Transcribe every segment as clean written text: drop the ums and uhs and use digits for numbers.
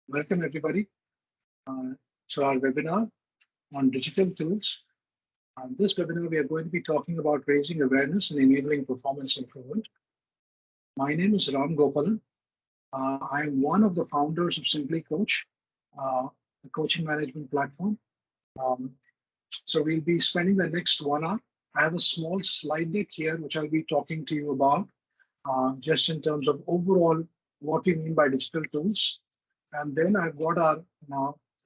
Welcome everybody to our webinar on digital tools. On this webinar, we are going to be talking about raising awareness and enabling performance improvement. My name is Ram Gopalan. I am one of the founders of Simply.Coach, a coaching management platform. So we'll be spending the next 1 hour. I have a small slide deck here, which I'll be talking to you about, just in terms of overall what we mean by digital tools. And then I've got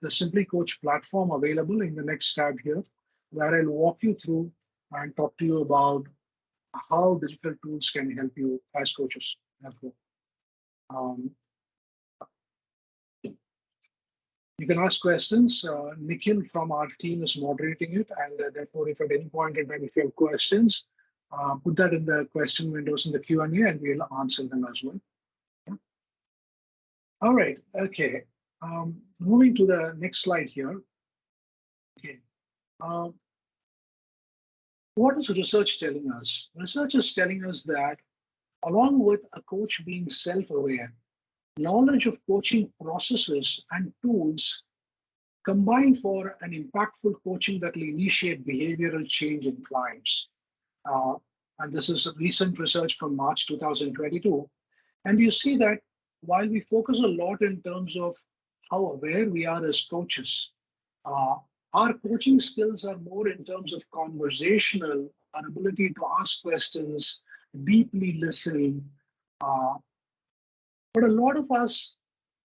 the Simply.Coach platform available in the next tab here, where I'll walk you through and talk to you about how digital tools can help you as coaches as well. You can ask questions. Nikhil from our team is moderating it, and therefore, if at any point in time, if you have questions, put that in the question windows in the Q&A, and we'll answer them as well. Yeah. All right. Okay. Moving to the next slide here. Okay. What is research telling us? Research is telling us that along with a coach being self-aware, knowledge of coaching processes and tools combine for an impactful coaching that will initiate behavioral change in clients. And this is recent research from March 2022. And you see that while we focus a lot in terms of how aware we are as coaches, our coaching skills are more in terms of conversational, our ability to ask questions, deeply listen. But a lot of us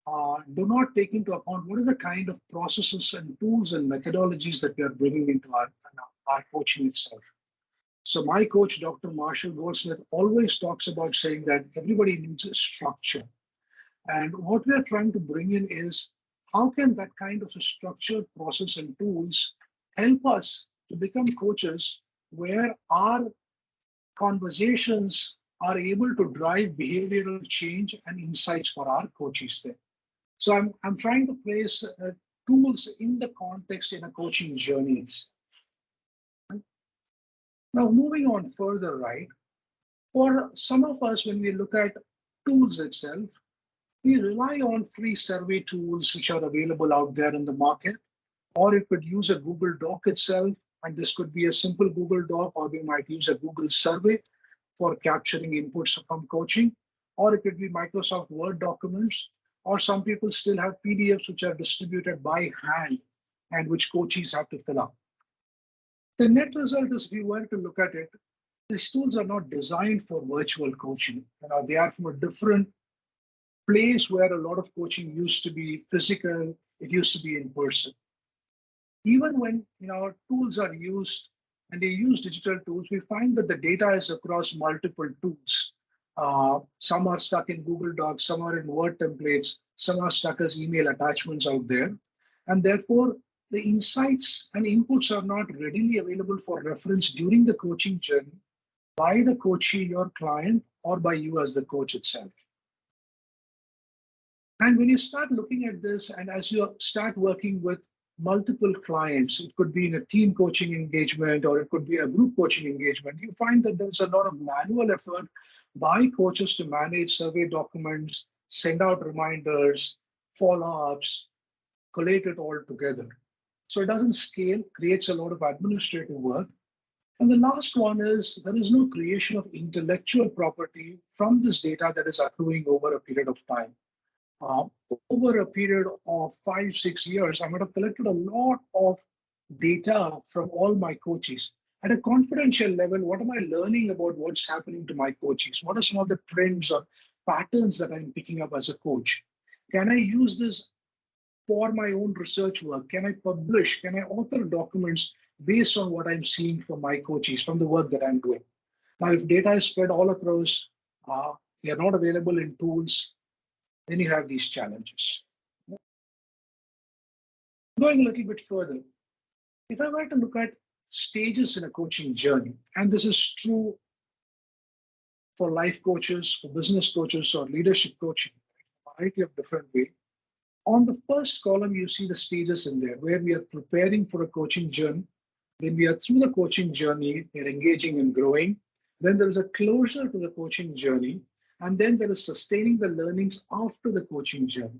do not take into account what are the kind of processes and tools and methodologies that we are bringing into our coaching itself. So my coach, Dr. Marshall Goldsmith, always talks about saying that everybody needs a structure. And what we are trying to bring in is how can that kind of a structured process and tools help us to become coaches where our conversations are able to drive behavioral change and insights for our coaches there. So I'm trying to place tools in the context in a coaching journey. Now, moving on further, right? For some of us, when we look at tools itself, we rely on free survey tools which are available out there in the market, or it could use a Google Doc itself, and this could be a simple Google Doc, or we might use a Google survey for capturing inputs from coaching, or it could be Microsoft Word documents, or some people still have PDFs which are distributed by hand and which coaches have to fill up. The net result is, if you were to look at it, these tools are not designed for virtual coaching. They are from a different place where a lot of coaching used to be physical, it used to be in person. Even when tools are used and they use digital tools, we find that the data is across multiple tools. Some are stuck in Google Docs, some are in Word templates, some are stuck as email attachments out there. And therefore, the insights and inputs are not readily available for reference during the coaching journey by the coachee, your client, or by you as the coach itself. And when you start looking at this, and as you start working with multiple clients, it could be in a team coaching engagement, or it could be a group coaching engagement, you find that there's a lot of manual effort by coaches to manage survey documents, send out reminders, follow-ups, collate it all together. So it doesn't scale, creates a lot of administrative work. And the last one is there is no creation of intellectual property from this data that is accruing over a period of time. Over a period of 5-6 years, I might have collected a lot of data from all my coaches. At a confidential level, what am I learning about what's happening to my coaches? What are some of the trends or patterns that I'm picking up as a coach? Can I use this for my own research work? Can I publish? Can I author documents based on what I'm seeing from my coaches, from the work that I'm doing? Now, if data is spread all across, they are not available in tools, then you have these challenges. Going a little bit further, if I were to look at stages in a coaching journey, and this is true for life coaches, for business coaches, or leadership coaching, a variety of different ways. On the first column, you see the stages in there where we are preparing for a coaching journey. Then we are through the coaching journey, we're engaging and growing. Then there is a closure to the coaching journey. And then there is sustaining the learnings after the coaching journey.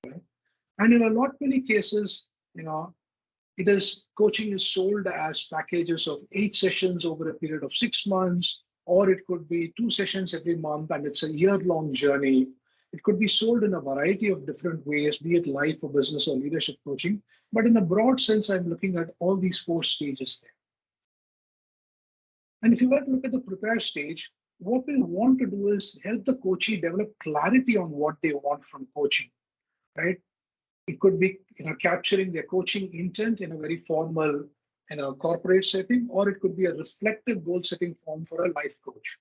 And in a lot many cases, coaching is sold as packages of 8 sessions over a period of 6 months, or it could be 2 sessions every month, and it's a year-long journey. It could be sold in a variety of different ways, be it life or business or leadership coaching. But in a broad sense, I'm looking at all these 4 stages there. And if you were to look at the prepare stage, what we want to do is help the coachee develop clarity on what they want from coaching, right? It could be capturing their coaching intent in a very formal corporate setting, or it could be a reflective goal setting form for a life coach.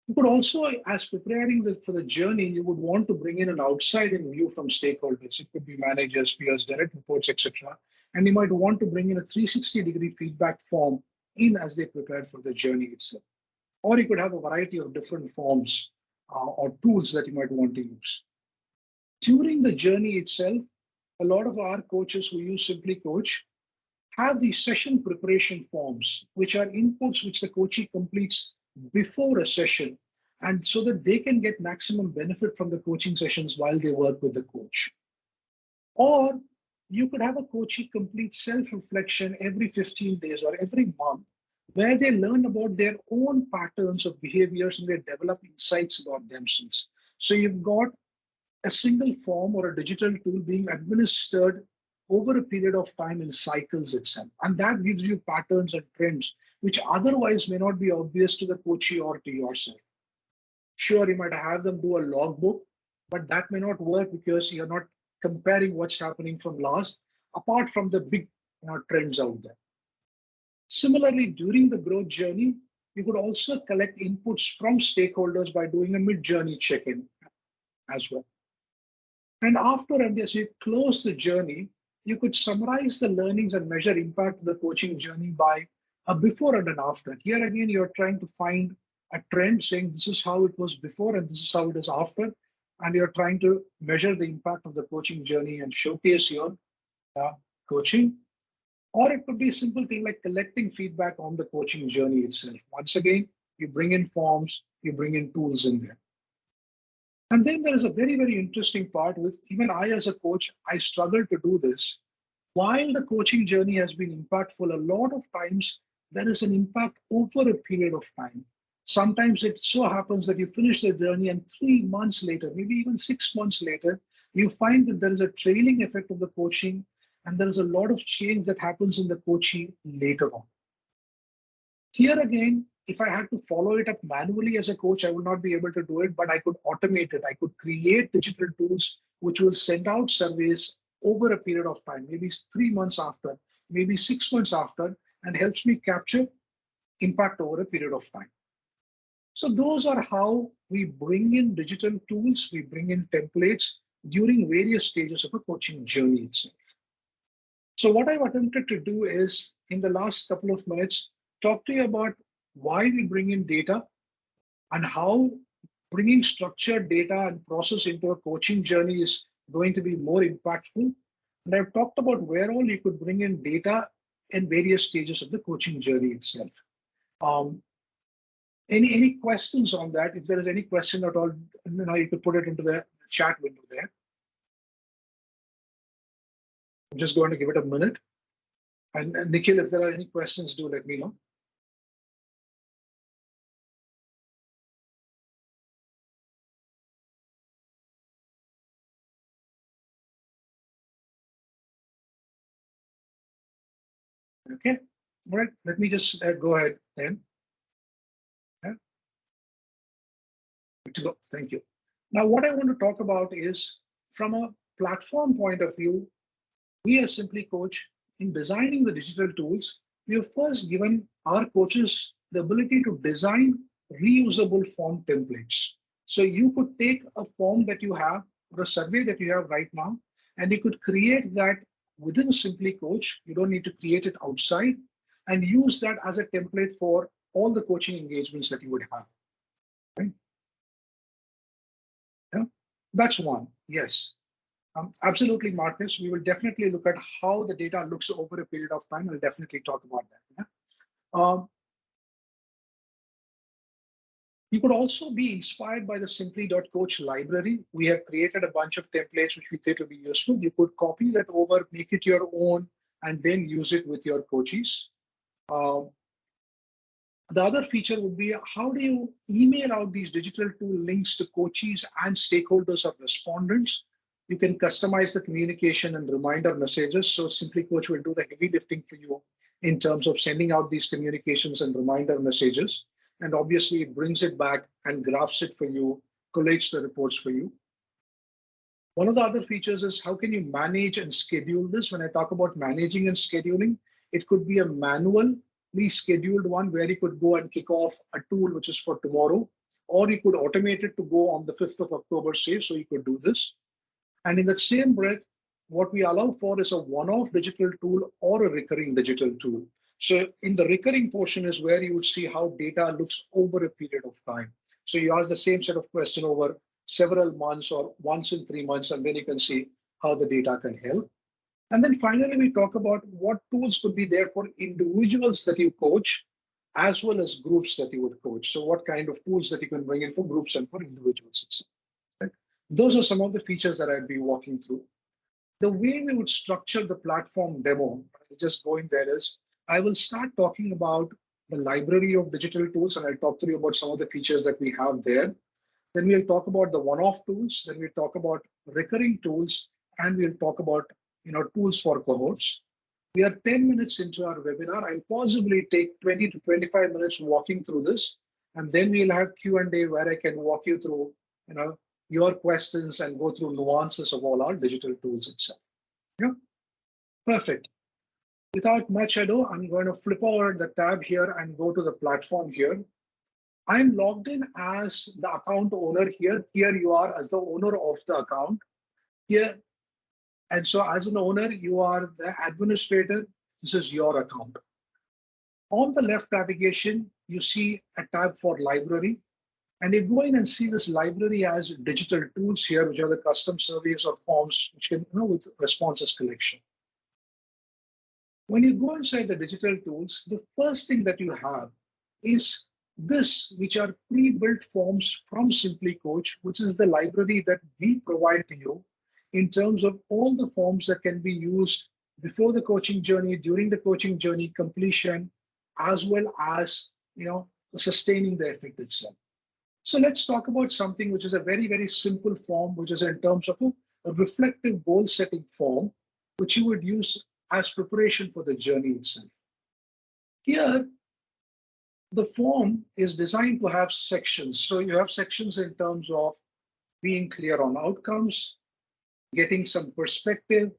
You could also, as preparing for the journey, you would want to bring in an outside-in view from stakeholders. It could be managers, peers, direct reports, etc. And you might want to bring in a 360-degree feedback form in as they prepare for the journey itself. Or you could have a variety of different forms or tools that you might want to use. During the journey itself, a lot of our coaches who use Simply.Coach have these session preparation forms, which are inputs which the coachee completes before a session, and so that they can get maximum benefit from the coaching sessions while they work with the coach. Or you could have a coachee complete self-reflection every 15 days or every month, where they learn about their own patterns of behaviors and they develop insights about themselves. So you've got a single form or a digital tool being administered over a period of time in cycles itself. And that gives you patterns and trends which otherwise may not be obvious to the coachee or to yourself. Sure, you might have them do a logbook, but that may not work because you're not comparing what's happening from last, apart from the big trends out there. Similarly, during the growth journey, you could also collect inputs from stakeholders by doing a mid-journey check-in as well. And after, and as you close the journey, you could summarize the learnings and measure impact of the coaching journey by a before and an after. Here again, you're trying to find a trend saying this is how it was before and this is how it is after. And you're trying to measure the impact of the coaching journey and showcase your coaching. Or it could be a simple thing like collecting feedback on the coaching journey itself. Once again, you bring in forms, you bring in tools in there. And then there is a very, very interesting part with even I as a coach, I struggle to do this. While the coaching journey has been impactful, a lot of times there is an impact over a period of time. Sometimes it so happens that you finish the journey and 3 months later, maybe even 6 months later, you find that there is a trailing effect of the coaching and there is a lot of change that happens in the coaching later on. Here again, if I had to follow it up manually as a coach, I would not be able to do it, but I could automate it. I could create digital tools which will send out surveys over a period of time, maybe 3 months after, maybe 6 months after, and helps me capture impact over a period of time. So those are how we bring in digital tools, we bring in templates during various stages of a coaching journey itself. So what I've attempted to do is, in the last couple of minutes, talk to you about why we bring in data and how bringing structured data and process into a coaching journey is going to be more impactful. And I've talked about where all you could bring in data in various stages of the coaching journey itself. Any questions on that? If there is any question at all, you could put it into the chat window there. I'm just going to give it a minute. And Nikhil, if there are any questions, do let me know. Okay, all right, let me just go ahead then. Yeah. Good to go, thank you. Now, what I want to talk about is from a platform point of view, we as Simply.Coach, in designing the digital tools, we have first given our coaches the ability to design reusable form templates. So you could take a form that you have or a survey that you have right now, and you could create that within Simply.Coach. You don't need to create it outside, and use that as a template for all the coaching engagements that you would have. Right? Yeah? That's one, yes. Absolutely, Marcus. We will definitely look at how the data looks over a period of time. We'll definitely talk about that. Yeah? You could also be inspired by the Simply.Coach library. We have created a bunch of templates which we think will be useful. You could copy that over, make it your own, and then use it with your coaches. Uh, the other feature would be how do you email out these digital tool links to coaches and stakeholders or respondents? You can customize the communication and reminder messages. So Simply.Coach will do the heavy lifting for you in terms of sending out these communications and reminder messages. And obviously, it brings it back and graphs it for you, collates the reports for you. One of the other features is how can you manage and schedule this? When I talk about managing and scheduling, it could be a manually scheduled one where you could go and kick off a tool which is for tomorrow, or you could automate it to go on the 5th of October, say, so you could do this. And in that same breath, what we allow for is a one-off digital tool or a recurring digital tool. So in the recurring portion is where you would see how data looks over a period of time. So you ask the same set of question over several months or once in 3 months, and then you can see how the data can help. And then finally, we talk about what tools could be there for individuals that you coach, as well as groups that you would coach. So what kind of tools that you can bring in for groups and for individuals. Right? Those are some of the features that I'd be walking through. The way we would structure the platform demo, I'll just go in there, is I will start talking about the library of digital tools, and I'll talk to you about some of the features that we have there. Then we'll talk about the one-off tools. Then we'll talk about recurring tools, and we'll talk about tools for cohorts. We are 10 minutes into our webinar. I'll possibly take 20 to 25 minutes walking through this, and then we'll have Q&A where I can walk you through your questions and go through nuances of all our digital tools itself. Yeah, perfect. Without much ado, I'm going to flip over the tab here and go to the platform here. I'm logged in as the account owner here. Here you are as the owner of the account here. And so as an owner, you are the administrator. This is your account. On the left navigation, you see a tab for library. And you go in and see this library as digital tools here, which are the custom surveys or forms, which can, with responses collection. When you go inside the digital tools, the first thing that you have is this, which are pre-built forms from Simply.Coach, which is the library that we provide to you in terms of all the forms that can be used before the coaching journey, during the coaching journey completion, as well as sustaining the effect itself. So let's talk about something which is a very, very simple form, which is in terms of a reflective goal setting form, which you would use as preparation for the journey itself. Here, the form is designed to have sections. So you have sections in terms of being clear on outcomes, getting some perspective,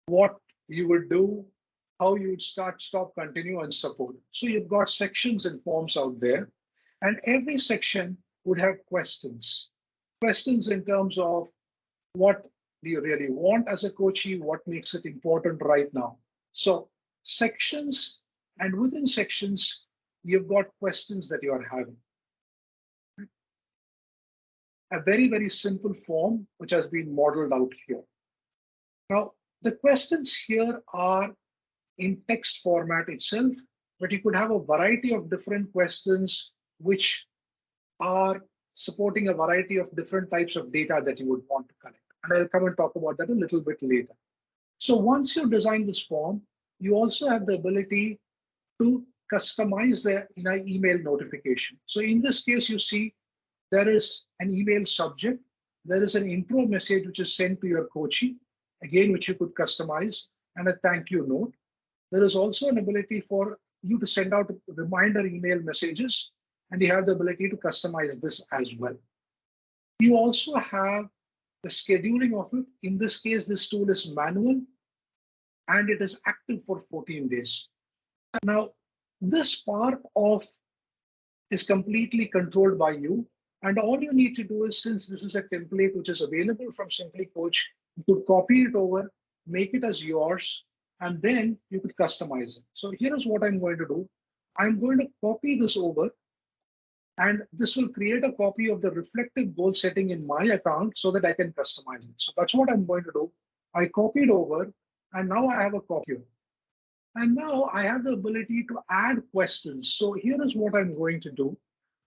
what you would do, how you would start, stop, continue, and support. So you've got sections and forms out there. And every section would have questions. Questions in terms of what do you really want as a coachee? What makes it important right now? So sections, and within sections, you've got questions that you are having. A very, very simple form, which has been modeled out here. Now, the questions here are in text format itself, but you could have a variety of different questions which are supporting a variety of different types of data that you would want to collect. And I'll come and talk about that a little bit later. So once you design this form, you also have the ability to customize the email notification. So in this case, you see there is an email subject. There is an intro message which is sent to your coachee, again, which you could customize, and a thank you note. There is also an ability for you to send out reminder email messages, and you have the ability to customize this as well. You also have the scheduling of it. In this case, this tool is manual, and it is active for 14 days. Now, this part of is completely controlled by you. And all you need to do is, since this is a template which is available from Simply.Coach, you could copy it over, make it as yours, and then you could customize it. So here is what I'm going to do. I'm going to copy this over, and this will create a copy of the reflective goal setting in my account so that I can customize it. So that's what I'm going to do. I copied over, and now I have a copy. And now I have the ability to add questions. So here is what I'm going to do.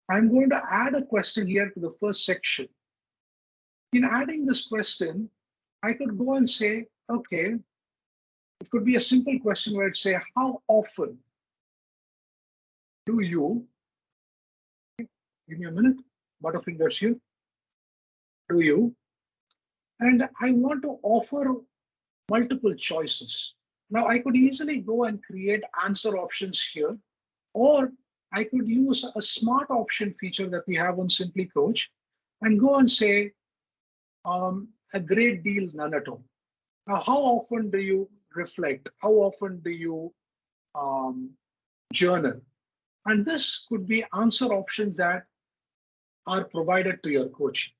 I'm going to add a question here to the first section. In adding this question, I could go and say, okay, it could be a simple question where I'd say, how often do you, give me a minute, butterfingers here, do you, and I want to offer multiple choices. Now I could easily go and create answer options here, or I could use a smart option feature that we have on Simply.Coach and go and say a great deal, none at all. Now, how often do you reflect? How often do you journal? And this could be answer options that are provided to your coach.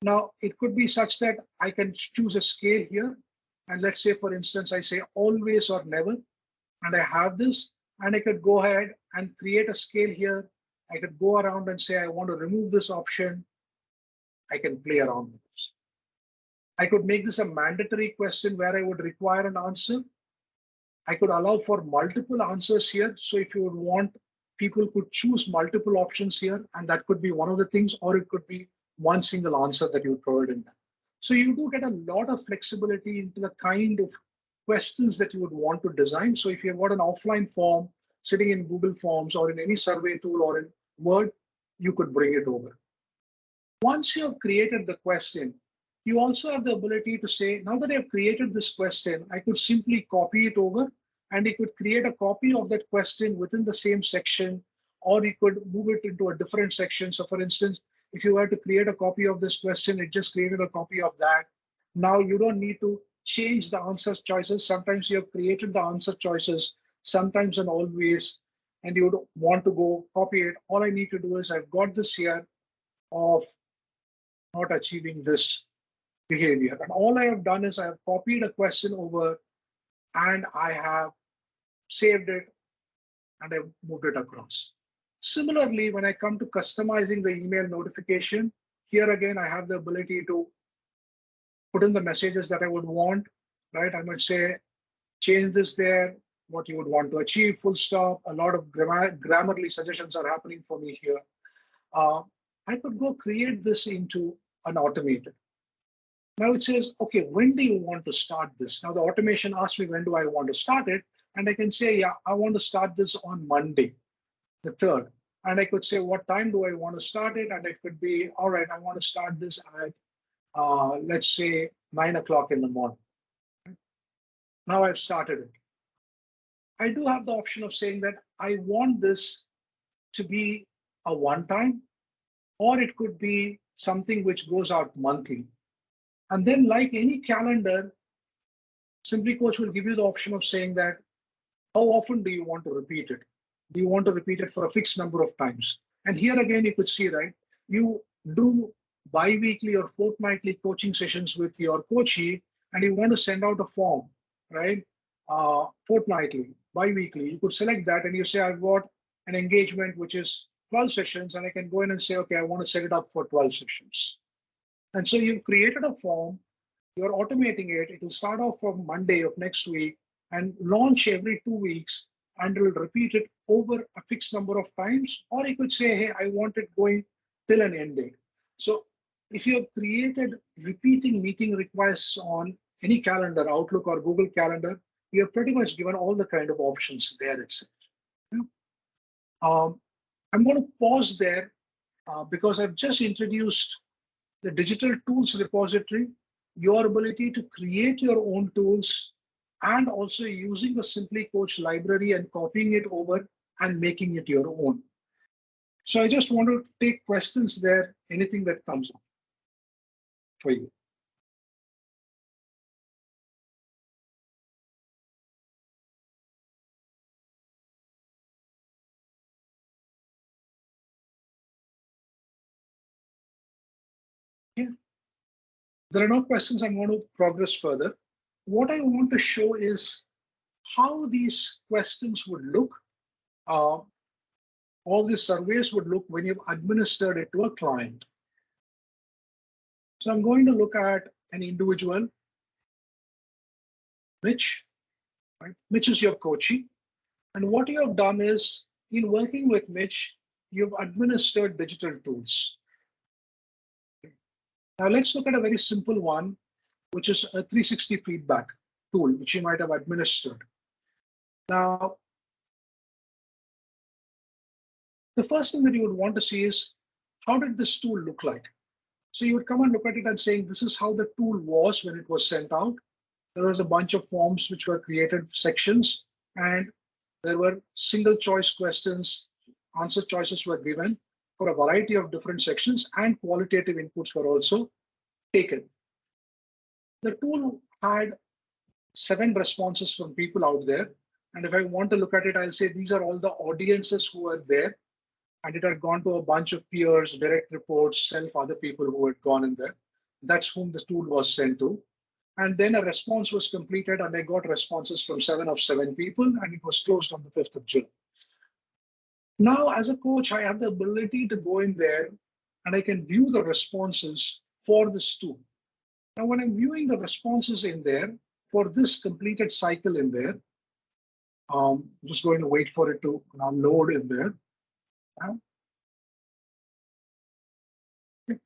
Now, it could be such that I can choose a scale here. And let's say, for instance, I say always or never, and I have this, and I could go ahead and create a scale here. I could go around and say, I want to remove this option. I can play around with this. I could make this a mandatory question where I would require an answer. I could allow for multiple answers here. So if you would want, people could choose multiple options here, and that could be one of the things, or it could be one single answer that you provide in that. So you do get a lot of flexibility into the kind of questions that you would want to design. So if you've got an offline form sitting in Google Forms or in any survey tool or in Word, you could bring it over. Once you have created the question, you also have the ability to say, now that I've created this question, I could simply copy it over, and it could create a copy of that question within the same section, or you could move it into a different section. So for instance, if you were to create a copy of this question, it just created a copy of that. Now you don't need to change the answer choices. Sometimes you have created the answer choices, sometimes and always, and you would want to go copy it. All I need to do is I've got this here of not achieving this behavior. And all I have done is I have copied a question over and I have saved it and I've moved it across. Similarly, when I come to customizing the email notification, here again, I have the ability to put in the messages that I would want, right? I might say, change this there, what you would want to achieve, full stop. A lot of grammarly suggestions are happening for me here. I could go create this into an automated. Now it says, okay, when do you want to start this? Now the automation asks me, when do I want to start it? And I can say, yeah, I want to start this on Monday, the 3rd. And I could say, what time do I want to start it? And it could be, all right, I want to start this at, let's say, 9 o'clock in the morning. Now I've started it. I do have the option of saying that I want this to be a one-time, or it could be something which goes out monthly. And then, like any calendar, Simply.Coach will give you the option of saying that, how often do you want to repeat it? Do you want to repeat it for a fixed number of times? And here again, you could see, right, you do bi-weekly or fortnightly coaching sessions with your coachee, and you want to send out a form, right? Fortnightly, bi-weekly, you could select that and you say, I've got an engagement which is 12 sessions, and I can go in and say, okay, I want to set it up for 12 sessions. And so you've created a form, you're automating it. It will start off from Monday of next week and launch every 2 weeks, and it will repeat it over a fixed number of times. Or you could say, hey, I want it going till an end date. So if you have created repeating meeting requests on any calendar, Outlook or Google Calendar, you have pretty much given all the kind of options there itself. I'm going to pause there because I've just introduced the digital tools repository, your ability to create your own tools, and also using the Simply.Coach library and copying it over and making it your own. So I just want to take questions there, anything that comes up for you. Yeah. There are no questions. I'm going to progress further. What I want to show is how these questions would look, all these surveys would look when you've administered it to a client. So I'm going to look at an individual, Mitch, right? Mitch is your coachee. And what you have done is, in working with Mitch, you've administered digital tools. Now let's look at a very simple one, which is a 360 feedback tool, which you might have administered. Now, the first thing that you would want to see is, how did this tool look like? So you would come and look at it and saying, this is how the tool was when it was sent out. There was a bunch of forms which were created, sections, and there were single choice questions, answer choices were given for a variety of different sections, and qualitative inputs were also taken. The tool had 7 responses from people out there. And if I want to look at it, I'll say these are all the audiences who are there. And it had gone to a bunch of peers, direct reports, other people who had gone in there. That's whom the tool was sent to. And then a response was completed, and I got responses from 7 of 7 people, and it was closed on the 5th of July. Now, as a coach, I have the ability to go in there and I can view the responses for this tool. Now, when I'm viewing the responses in there for this completed cycle in there, I'm just going to wait for it to load in there. Okay.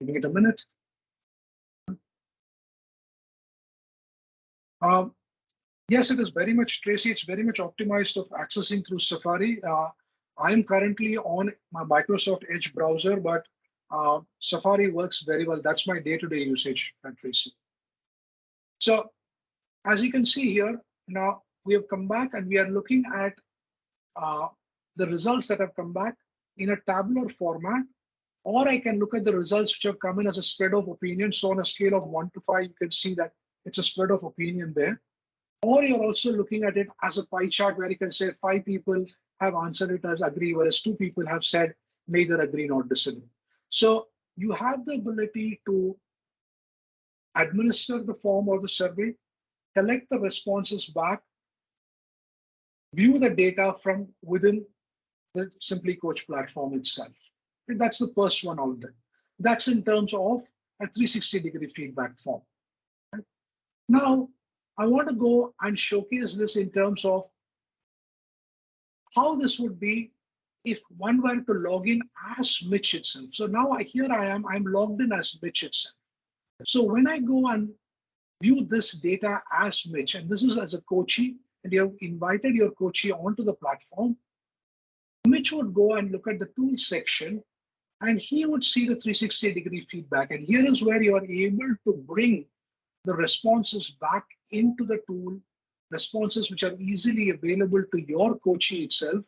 Giving it a minute. Yes, it is very much, Tracy, it's very much optimized of accessing through Safari. I'm currently on my Microsoft Edge browser, but Safari works very well. That's my day-to-day usage, Tracy. So as you can see here, now we have come back and we are looking at the results that have come back in a tabular format, or I can look at the results which have come in as a spread of opinion. So on a scale of 1 to 5, you can see that it's a spread of opinion there. Or you're also looking at it as a pie chart where you can say 5 people have answered it as agree, whereas 2 people have said neither agree nor disagree. So you have the ability to administer the form or the survey, collect the responses back, view the data from within the Simply.Coach platform itself. And that's the first one out there. That's in terms of a 360-degree feedback form. Now, I want to go and showcase this in terms of how this would be if one were to log in as Mitch itself. So now here I am, I'm logged in as Mitch itself. So when I go and view this data as Mitch, and this is as a coachee, and you have invited your coachee onto the platform, Mitch would go and look at the tools section, and he would see the 360-degree feedback. And here is where you are able to bring the responses back into the tool, responses which are easily available to your coachee itself.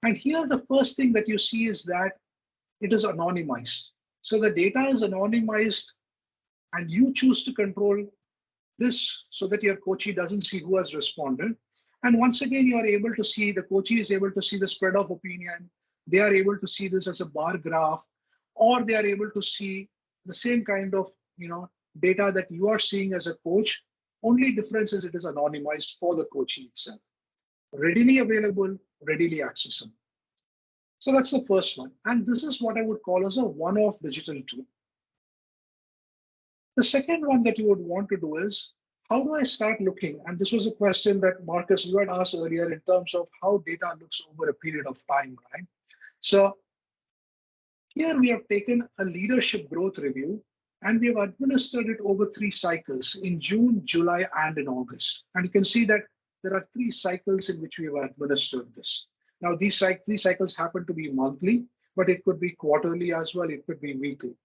And here the first thing that you see is that it is anonymized. So the data is anonymized, and you choose to control this so that your coachee doesn't see who has responded. And once again, you are able to see, the coachee is able to see the spread of opinion. They are able to see this as a bar graph, or they are able to see the same kind of data that you are seeing as a coach. Only difference is it is anonymized for the coachee itself. Readily available, readily accessible. So that's the first one. And this is what I would call as a one-off digital tool. The second one that you would want to do is, how do I start looking? And this was a question that Marcus, you had asked earlier in terms of how data looks over a period of time, right? So here we have taken a leadership growth review, and we have administered it over 3 cycles in June, July, and in August. And you can see that there are 3 cycles in which we have administered this. Now, these 3 cycles happen to be monthly, but it could be quarterly as well. It could be weekly.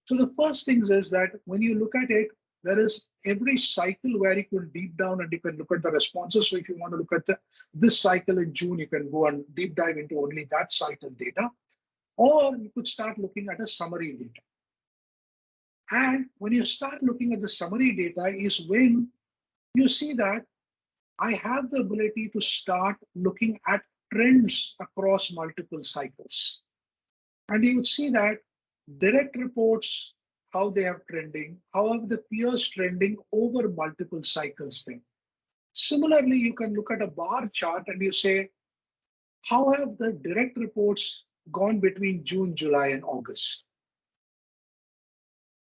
So the first thing is that when you look at it, there is every cycle where you can deep down and you can look at the responses. So if you want to look at this cycle in June, you can go and deep dive into only that cycle data. Or you could start looking at a summary data. And when you start looking at the summary data is when you see that I have the ability to start looking at trends across multiple cycles. And you would see that direct reports, how they are trending, how have the peers trending over multiple cycles then. Similarly, you can look at a bar chart and you say, how have the direct reports gone between June, July, and August?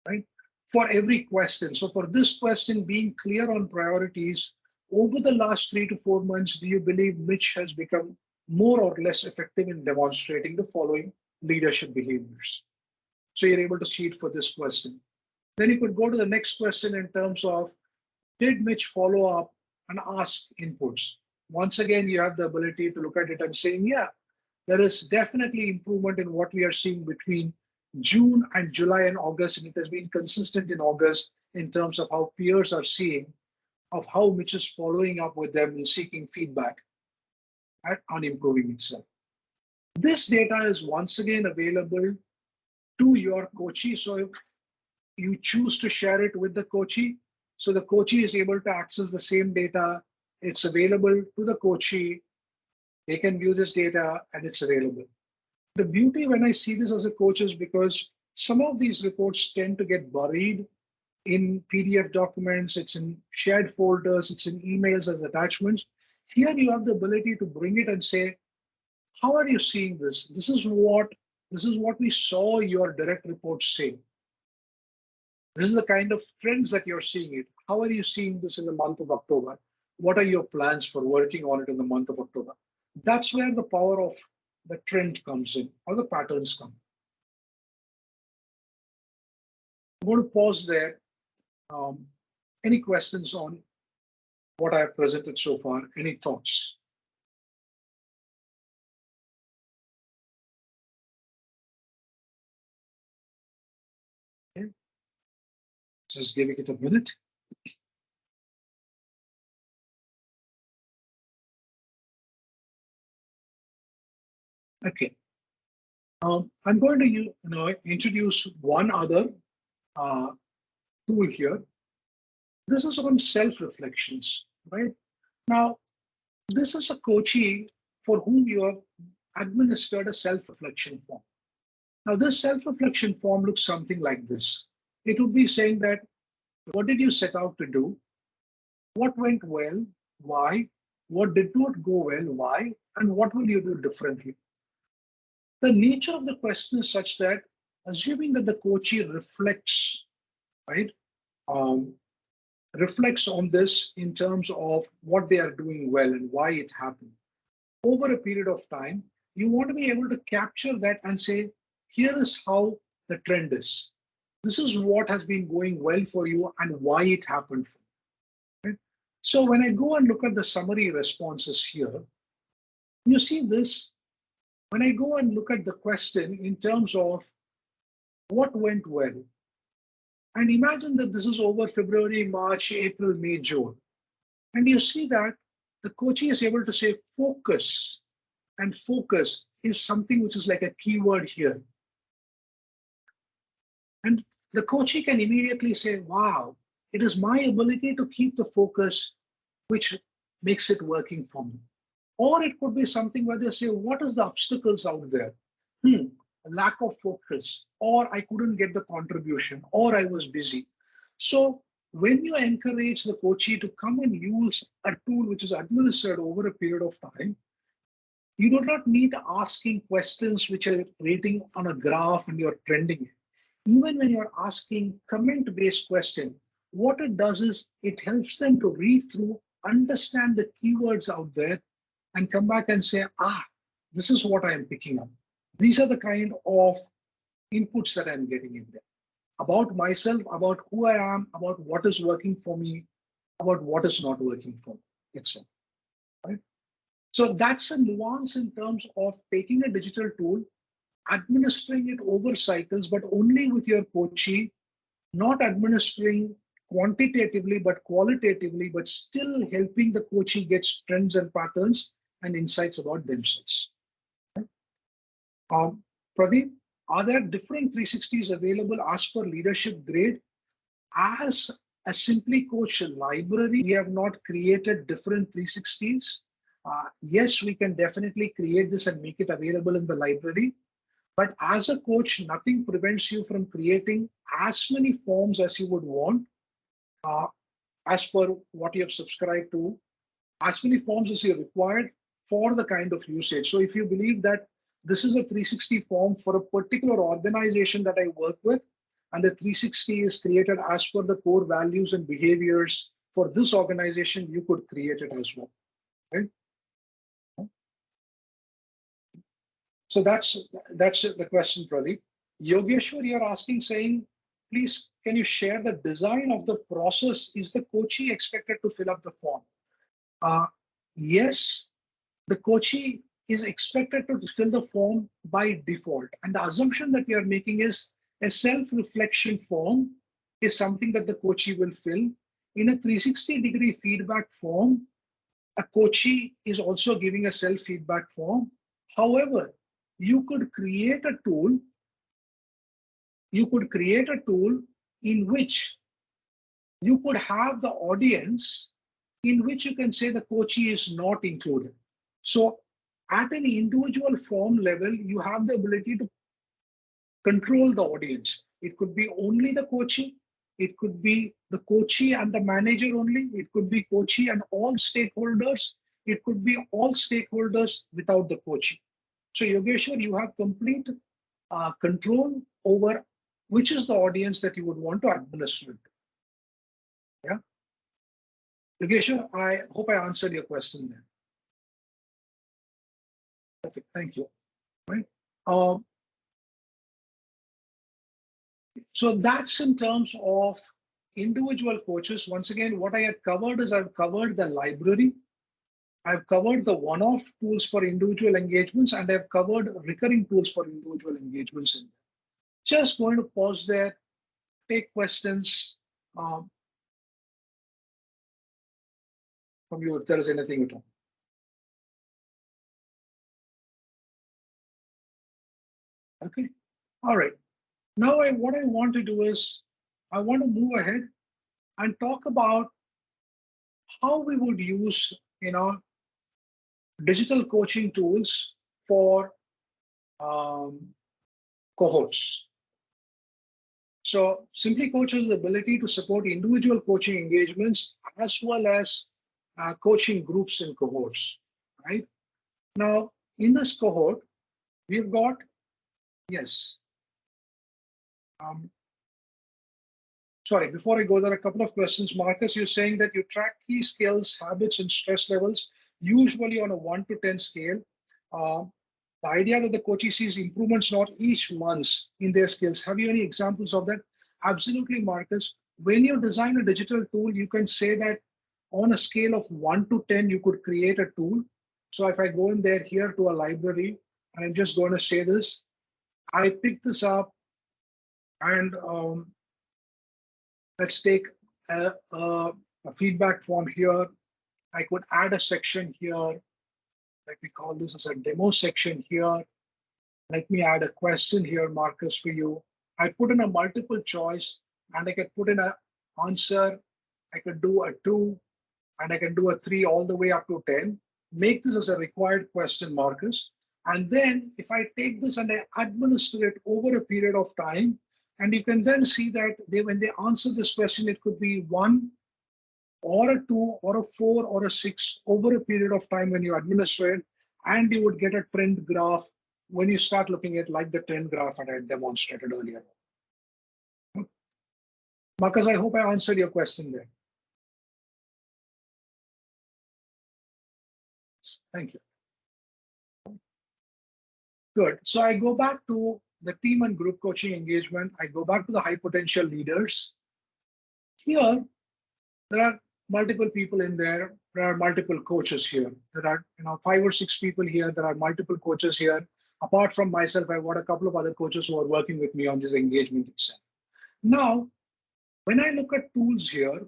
Right? For every question. So for this question, being clear on priorities, over the last 3 to 4 months, do you believe Mitch has become more or less effective in demonstrating the following leadership behaviors. So you're able to see it for this question. Then you could go to the next question in terms of, did Mitch follow up and ask inputs? Once again, you have the ability to look at it and saying, yeah, there is definitely improvement in what we are seeing between June and July and August, and it has been consistent in August in terms of how peers are seeing of how Mitch is following up with them and seeking feedback on improving itself. This data is once again available to your coachee. So if you choose to share it with the coachee, so the coachee is able to access the same data. It's available to the coachee. They can view this data and it's available. The beauty when I see this as a coach is because some of these reports tend to get buried in PDF documents, it's in shared folders, it's in emails as attachments. Here you have the ability to bring it and say, how are you seeing this? This is what we saw your direct reports say. This is the kind of trends that you're seeing it. How are you seeing this in the month of October? What are your plans for working on it in the month of October? That's where the power of the trend comes in, or the patterns come. I'm going to pause there. Any questions on what I have presented so far? Any thoughts? Okay. Just giving it a minute. Okay. I'm going to introduce one other tool here. This is on self-reflections, right? Now, this is a coachee for whom you have administered a self-reflection form. Now, this self-reflection form looks something like this. It would be saying that, what did you set out to do? What went well? Why? What did not go well? Why? And what will you do differently? The nature of the question is such that, assuming that the coachee reflects, right, reflects on this in terms of what they are doing well and why it happened. Over a period of time, you want to be able to capture that and say, here is how the trend is. This is what has been going well for you and why it happened. Right? So when I go and look at the summary responses here, you see this. When I go and look at the question in terms of what went well, and imagine that this is over February, March, April, May, June. And you see that the coachee is able to say focus. And focus is something which is like a keyword here. And the coachee can immediately say, wow, it is my ability to keep the focus which makes it working for me. Or it could be something where they say, what is the obstacles out there? Lack of focus, or I couldn't get the contribution, or I was busy. So when you encourage the coachee to come and use a tool which is administered over a period of time, you do not need asking questions which are rating on a graph and you're trending it. Even when you're asking comment-based question, what it does is it helps them to read through, understand the keywords out there, and come back and say, this is what I am picking up. These are the kind of inputs that I'm getting in there about myself, about who I am, about what is working for me, about what is not working for me, etc. Right? So that's a nuance in terms of taking a digital tool, administering it over cycles, but only with your coachee, not administering quantitatively, but qualitatively, but still helping the coachee get trends and patterns and insights about themselves. Pradeep, are there different 360s available as per leadership grade? As a Simply.Coach library, we have not created different 360s. Yes, we can definitely create this and make it available in the library. But as a coach, nothing prevents you from creating as many forms as you would want, as per what you have subscribed to, as many forms as you required for the kind of usage. So if you believe that this is a 360 form for a particular organization that I work with, and the 360 is created as per the core values and behaviors for this organization, you could create it as well, right? So that's the question, Pradeep. Yogeshwar, you're asking, saying, please, can you share the design of the process? Is the coachee expected to fill up the form? Yes, the coachee is expected to fill the form by default. And the assumption that we are making is a self-reflection form is something that the coachee will fill. In a 360-degree feedback form, a coachee is also giving a self-feedback form. However, you could create a tool. You could create a tool in which you could have the audience in which you can say the coachee is not included. So at an individual form level, you have the ability to control the audience. It could be only the coachee. It could be the coachee and the manager only. It could be coachee and all stakeholders. It could be all stakeholders without the coachee. So Yogeshwar, you have complete control over which is the audience that you would want to administer it. Yeah. Yogeshwar, I hope I answered your question there. Perfect. Thank you. Right. So that's in terms of individual coaches. Once again, what I had covered is I've covered the library. I've covered the one-off tools for individual engagements, and I've covered recurring tools for individual engagements in there. Just going to pause there, take questions from you if there is anything at all. Okay. All right. Now what I want to do is I want to move ahead and talk about how we would use, digital coaching tools for cohorts. So Simply.Coach has the ability to support individual coaching engagements as well as coaching groups in cohorts, right? Now, in this cohort, we've got, yes. Sorry, before I go, there are a couple of questions. Marcus, you're saying that you track key skills, habits, and stress levels, usually on a 1 to 10 scale. The idea that the coachee sees improvements not each month in their skills. Have you any examples of that? Absolutely, Marcus. When you design a digital tool, you can say that on a scale of 1 to 10, you could create a tool. So if I go in there here to a library, and I'm just going to say this, I pick this up and let's take a feedback form here. I could add a section here. Let me call this as a demo section here. Let me add a question here, Marcus, for you. I put in a multiple choice and I can put in an answer. I could do a 2 and I can do a 3 all the way up to 10. Make this as a required question, Marcus. And then if I take this and I administer it over a period of time, and you can then see that when they answer this question, it could be 1 or a 2 or a 4 or a 6 over a period of time when you administer it, and you would get a trend graph when you start looking at like the trend graph that I demonstrated earlier. Marcus, I hope I answered your question there. Thank you. Good. So I go back to the team and group coaching engagement. I go back to the high potential leaders. Here, there are multiple people in there. There are multiple coaches here. There are 5 or 6 people here. There are multiple coaches here. Apart from myself, I've got a couple of other coaches who are working with me on this engagement itself. Now, when I look at tools here,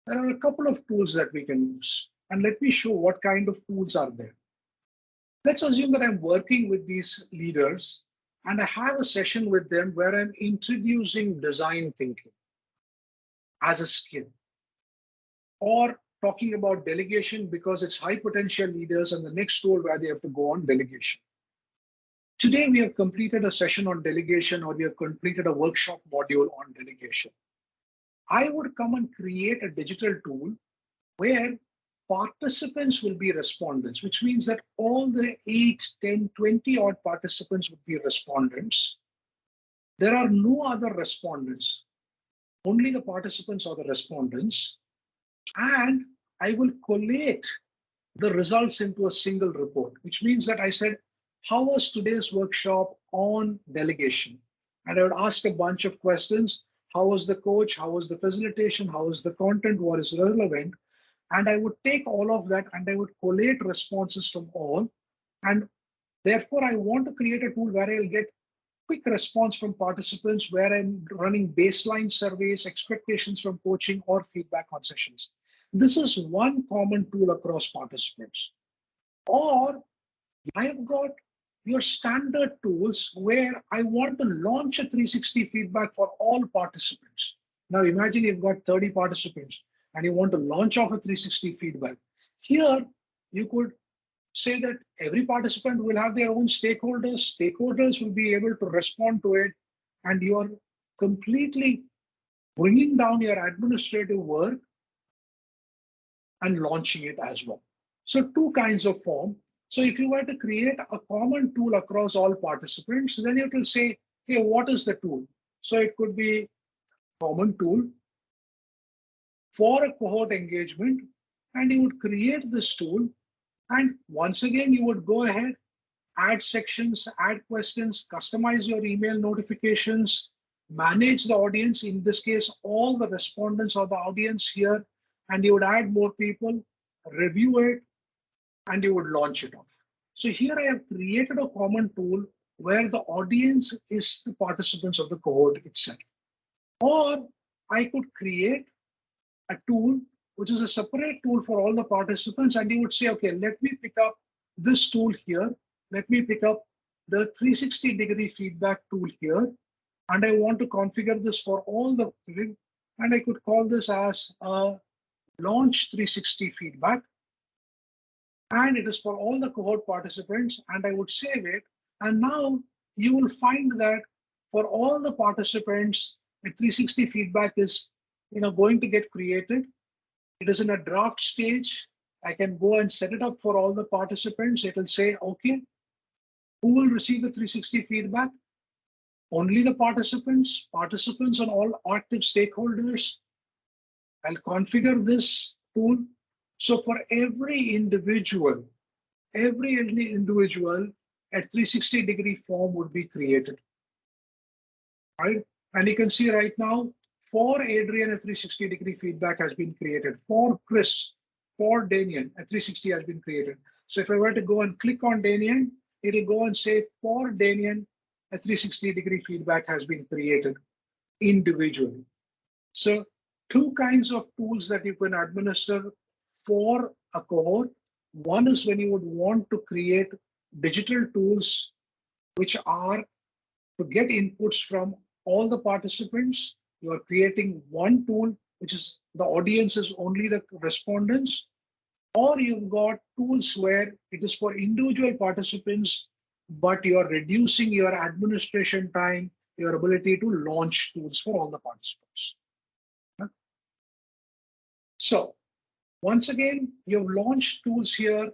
there are a couple of tools that we can use. And let me show what kind of tools are there. Let's assume that I'm working with these leaders and I have a session with them where I'm introducing design thinking as a skill, or talking about delegation because it's high potential leaders and the next role where they have to go on delegation. Today, we have completed a session on delegation, or we have completed a workshop module on delegation. I would come and create a digital tool where participants will be respondents, which means that all the 8, 10, 20 odd participants would be respondents. There are no other respondents. Only the participants are the respondents. And I will collate the results into a single report, which means that I said, how was today's workshop on delegation? And I would ask a bunch of questions. How was the coach? How was the facilitation? How was the content? What is relevant? And I would take all of that and I would collate responses from all. And therefore, I want to create a tool where I'll get quick response from participants, where I'm running baseline surveys, expectations from coaching, or feedback on sessions. This is one common tool across participants. Or I have got your standard tools where I want to launch a 360 feedback for all participants. Now imagine you've got 30 participants and you want to launch off a 360 feedback. Here, you could say that every participant will have their own stakeholders. Stakeholders will be able to respond to it, and you are completely bringing down your administrative work and launching it as well. So two kinds of form. So if you were to create a common tool across all participants, then it will say, hey, what is the tool? So it could be common tool for a cohort engagement, and you would create this tool. And once again, you would go ahead, add sections, add questions, customize your email notifications, manage the audience. In this case, all the respondents or the audience here, and you would add more people, review it, and you would launch it off. So here I have created a common tool where the audience is the participants of the cohort itself. Or I could create a tool which is a separate tool for all the participants, and you would say, okay, let me pick up this tool here. Let me pick up the 360-degree feedback tool here, and I want to configure this for all the, and I could call this as a launch 360 feedback. And it is for all the cohort participants, and I would save it. And now you will find that for all the participants, a 360 feedback is going to get created. It is in a draft stage. I can go and set it up for all the participants. It will say, okay, who will receive the 360 feedback? Only the participants and all active stakeholders. I'll configure this tool. So for every individual, a 360-degree form would be created, right? And you can see right now, for Adrian, a 360-degree feedback has been created. For Chris, for Daniel, a 360 has been created. So if I were to go and click on Daniel, it'll go and say, for Daniel, a 360-degree feedback has been created individually. So two kinds of tools that you can administer for a cohort. One is when you would want to create digital tools which are to get inputs from all the participants. You are creating one tool, which is the audience is only the respondents, or you've got tools where it is for individual participants, but you are reducing your administration time, your ability to launch tools for all the participants. So once again, you've launched tools here.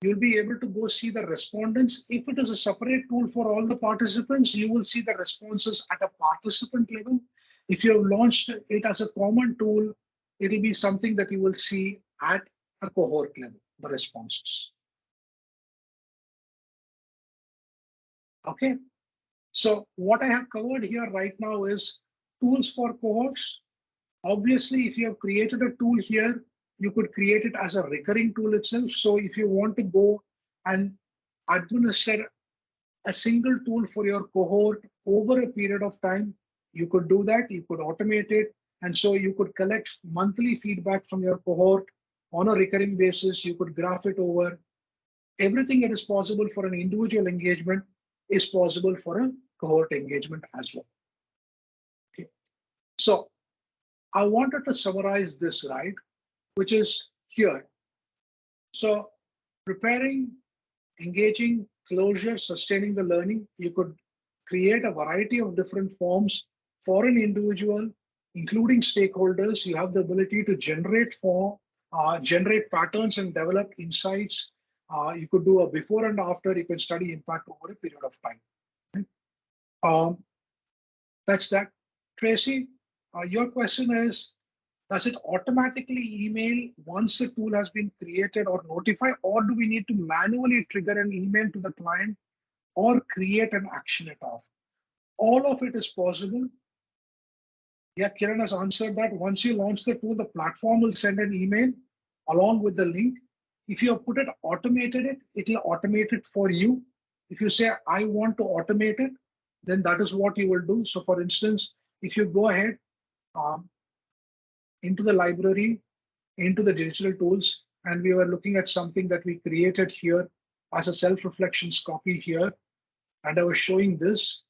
You'll be able to go see the respondents. If it is a separate tool for all the participants, you will see the responses at a participant level. If you have launched it as a common tool, it'll be something that you will see at a cohort level, the responses. Okay, so what I have covered here right now is tools for cohorts. Obviously, if you have created a tool here, you could create it as a recurring tool itself. So if you want to go and administer a single tool for your cohort over a period of time, you could do that. You could automate it. And so you could collect monthly feedback from your cohort on a recurring basis. You could graph it over. Everything that is possible for an individual engagement is possible for a cohort engagement as well. Okay. So I wanted to summarize this, right, which is here. So preparing, engaging, closure, sustaining the learning, you could create a variety of different forms for an individual, including stakeholders. You have the ability to generate patterns and develop insights. You could do a before and after. You can study impact over a period of time. That's that. Tracy, your question is, does it automatically email once the tool has been created or notify, or do we need to manually trigger an email to the client or create and action it off. All of it is possible. Yeah, Kiran has answered that. Once you launch the tool, the platform will send an email along with the link. If you have put it, automated it, it will automate it for you. If you say, I want to automate it, then that is what you will do. So for instance, if you go ahead into the library, into the digital tools, and we were looking at something that we created here as a self-reflections copy here, and I was showing this.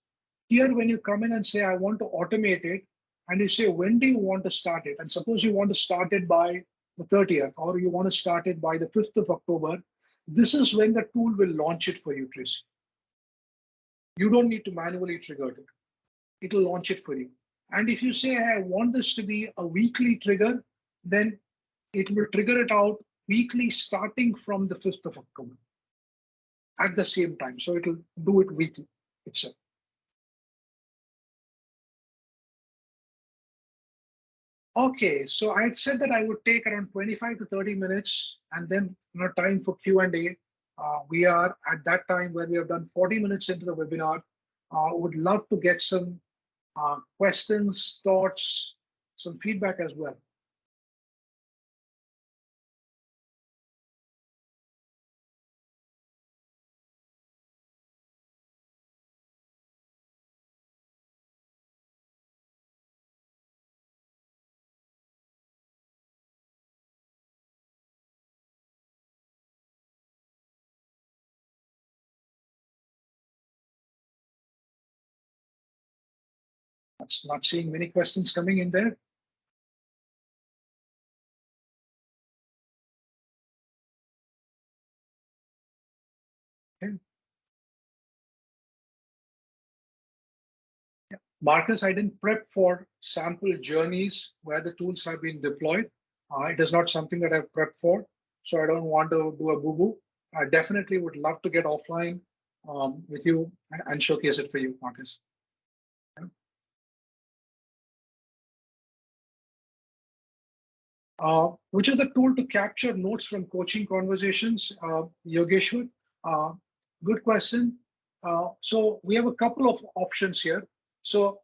Here, when you come in and say, I want to automate it, and you say, when do you want to start it? And suppose you want to start it by the 30th, or you want to start it by the 5th of October, this is when the tool will launch it for you, Tracy. You don't need to manually trigger it. It'll launch it for you. And if you say, hey, I want this to be a weekly trigger, then it will trigger it out weekly starting from the 5th of October at the same time. So it'll do it weekly itself. Okay, so I had said that I would take around 25 to 30 minutes and then time for Q&A. We are at that time where we have done 40 minutes into the webinar. Would love to get some questions, thoughts, some feedback as well. Not seeing many questions coming in there. Okay. Yeah. Marcus, I didn't prep for sample journeys where the tools have been deployed. It is not something that I've prepped for, so I don't want to do a boo-boo. I definitely would love to get offline with you and showcase it for you, Marcus. Which is the tool to capture notes from coaching conversations, Yogeshwar? Good question. So we have a couple of options here. So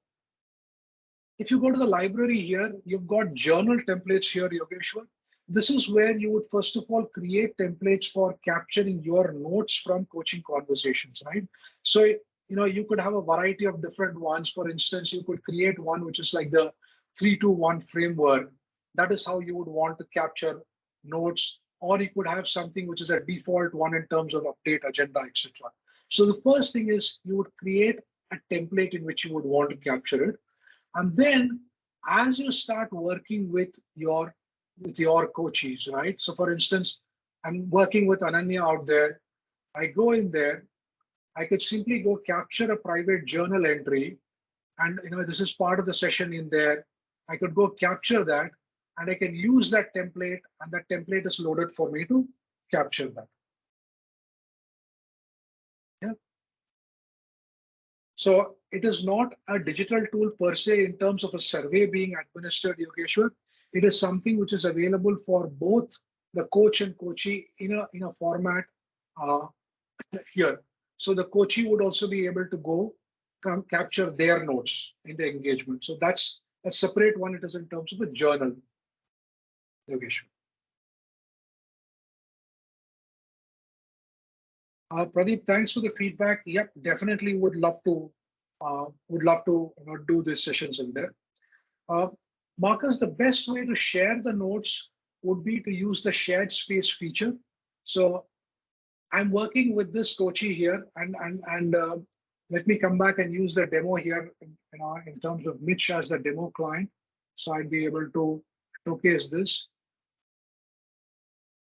if you go to the library here, you've got journal templates here, Yogeshwar. This is where you would first of all create templates for capturing your notes from coaching conversations, right? So you could have a variety of different ones. For instance, you could create one which is like the 3-2-1 framework. That is how you would want to capture notes, or you could have something which is a default one in terms of update, agenda, etc. So the first thing is you would create a template in which you would want to capture it. And then as you start working with your coaches, right? So for instance, I'm working with Ananya out there. I go in there, I could simply go capture a private journal entry. And this is part of the session in there. I could go capture that and I can use that template, and that template is loaded for me to capture that. Yeah. So it is not a digital tool per se in terms of a survey being administered, Yogeshwar. It is something which is available for both the coach and coachee in a format here. So the coachee would also be able to go capture their notes in the engagement. So that's a separate one. It is in terms of a journal, Yogeshwar. Pradeep, thanks for the feedback. Yep, definitely would love to do these sessions in there. Marcus, the best way to share the notes would be to use the shared space feature. So I'm working with this coachee here, and let me come back and use the demo here, in terms of Mitch as the demo client. So I'd be able to showcase this.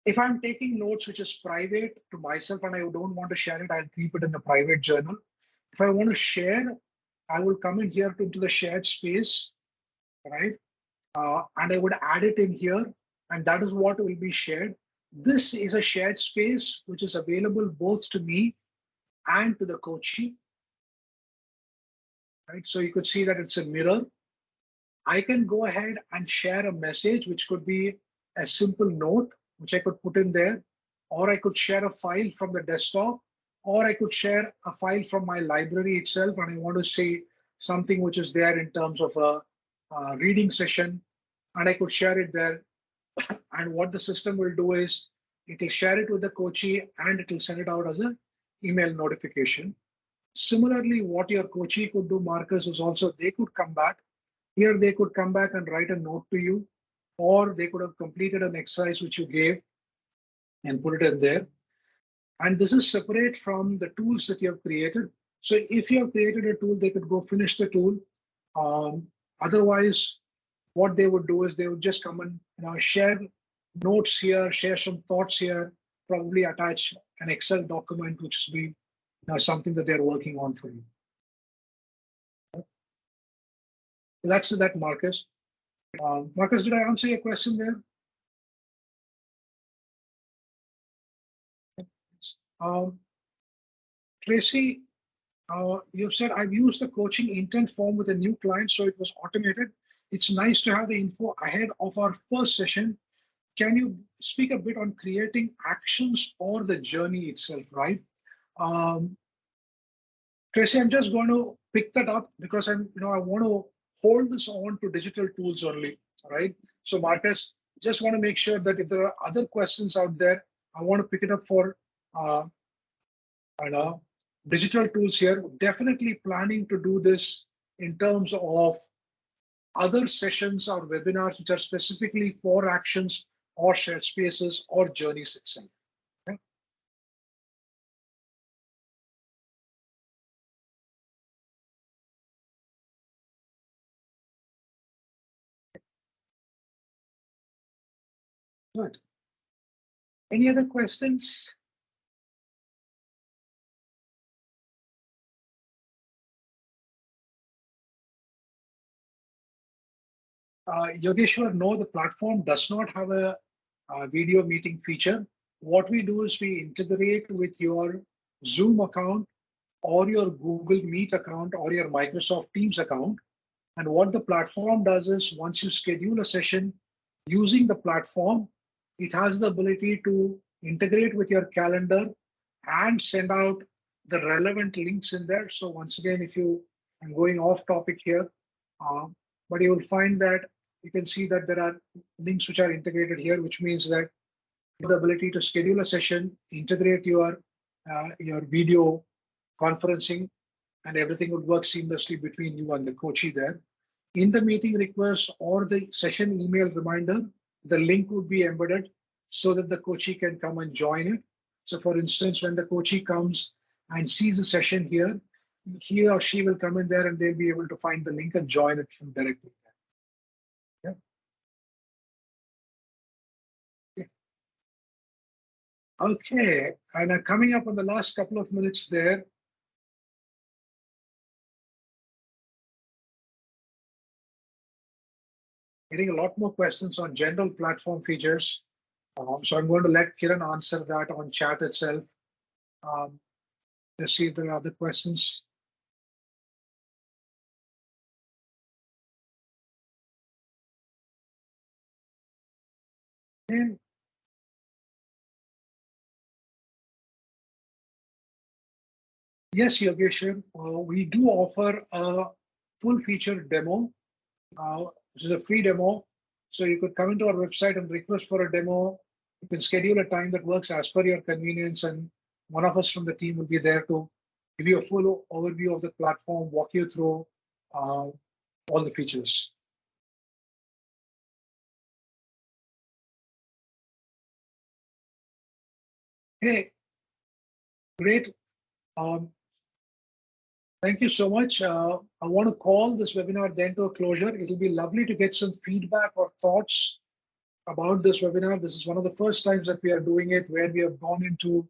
If I'm taking notes which is private to myself and I don't want to share it, I'll keep it in the private journal. If I want to share, I will come in here into the shared space, right? And I would add it in here, and that is what will be shared. This is a shared space which is available both to me and to the coachee, right? So you could see that it's a mirror. I can go ahead and share a message, which could be a simple note, which I could put in there, or I could share a file from the desktop, or I could share a file from my library itself, and I want to say something which is there in terms of a reading session, and I could share it there. And what the system will do is it will share it with the coachee and it will send it out as an email notification. Similarly, what your coachee could do, Marcus, is also they could come back. Here they could come back and write a note to you, or they could have completed an exercise which you gave and put it in there. And this is separate from the tools that you have created. So if you have created a tool, they could go finish the tool. Otherwise, what they would do is they would just come and share notes here, share some thoughts here, probably attach an Excel document, which is be something that they're working on for you. That's that, Marcus. Marcus, did I answer your question there? Tracy, you've said I've used the coaching intent form with a new client, so it was automated. It's nice to have the info ahead of our first session. Can you speak a bit on creating actions for the journey itself, right? Tracy, I'm just going to pick that up because I want to hold this on to digital tools only, right? So Marcus, just want to make sure that if there are other questions out there, I want to pick it up for digital tools here. Definitely planning to do this in terms of other sessions or webinars which are specifically for actions or shared spaces or journeys itself. Okay? Good. Any other questions? Yogeshwar, no, the platform does not have a video meeting feature. What we do is we integrate with your Zoom account or your Google Meet account or your Microsoft Teams account. And what the platform does is once you schedule a session using the platform, it has the ability to integrate with your calendar and send out the relevant links in there. So once again, I'm going off topic here, but you will find that you can see that there are links which are integrated here, which means that the ability to schedule a session, integrate your video conferencing, and everything would work seamlessly between you and the coachee there. In the meeting request or the session email reminder, the link would be embedded so that the coachee can come and join it. So for instance, when the coachee comes and sees a session here, he or she will come in there and they'll be able to find the link and join it from directly there. Yeah. Okay, and coming up on the last couple of minutes there, getting a lot more questions on general platform features. So I'm going to let Kiran answer that on chat itself. Let's see if there are other questions. Okay. Yes, Yogesh, we do offer a full feature demo, which is a free demo. So you could come into our website and request for a demo. You can schedule a time that works as per your convenience, and one of us from the team will be there to give you a full overview of the platform, walk you through all the features. Hey, great. Thank you so much. I want to call this webinar then to a closure. It'll be lovely to get some feedback or thoughts about this webinar. This is one of the first times that we are doing it where we have gone into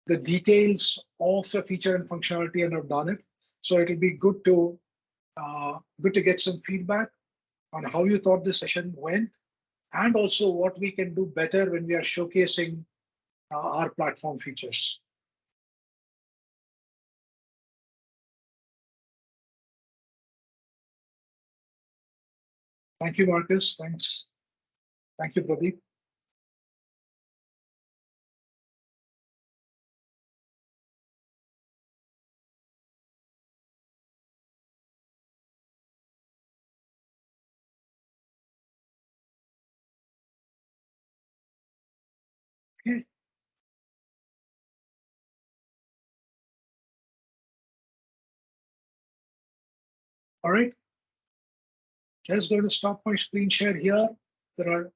the details of a feature and functionality and have done it. So it'll be good to get some feedback on how you thought this session went and also what we can do better when we are showcasing our platform features. Thank you, Marcus. Thanks. Thank you, Pradeep. Okay. All right. Just going to stop my screen share here. There are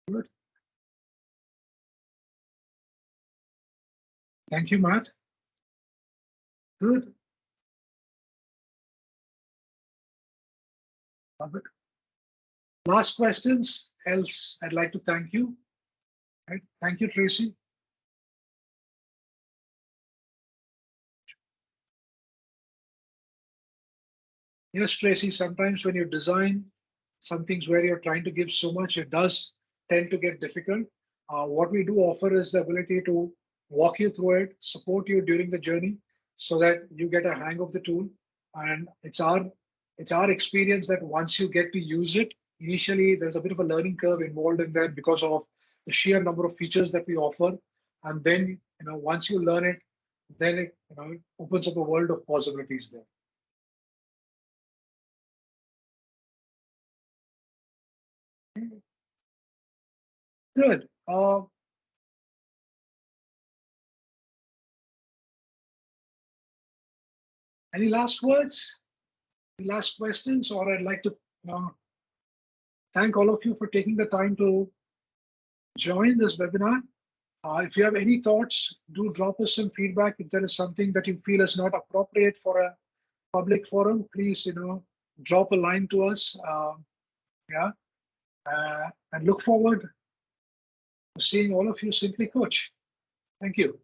good. Thank you, Matt. Good. Love it. Last questions. Else, I'd like to thank you. Right. Thank you, Tracy. Yes, Tracy, sometimes when you design some things where you're trying to give so much, it does tend to get difficult. What we do offer is the ability to walk you through it, support you during the journey so that you get a hang of the tool. And it's our experience that once you get to use it, initially there's a bit of a learning curve involved in that because of the sheer number of features that we offer. And then, once you learn it, then it opens up a world of possibilities there. Good. Any last words? Any last questions? Or I'd like to thank all of you for taking the time to join this webinar. If you have any thoughts, do drop us some feedback. If there is something that you feel is not appropriate for a public forum, please, drop a line to us. Yeah, and look forward to seeing all of you Simply Coach. Thank you.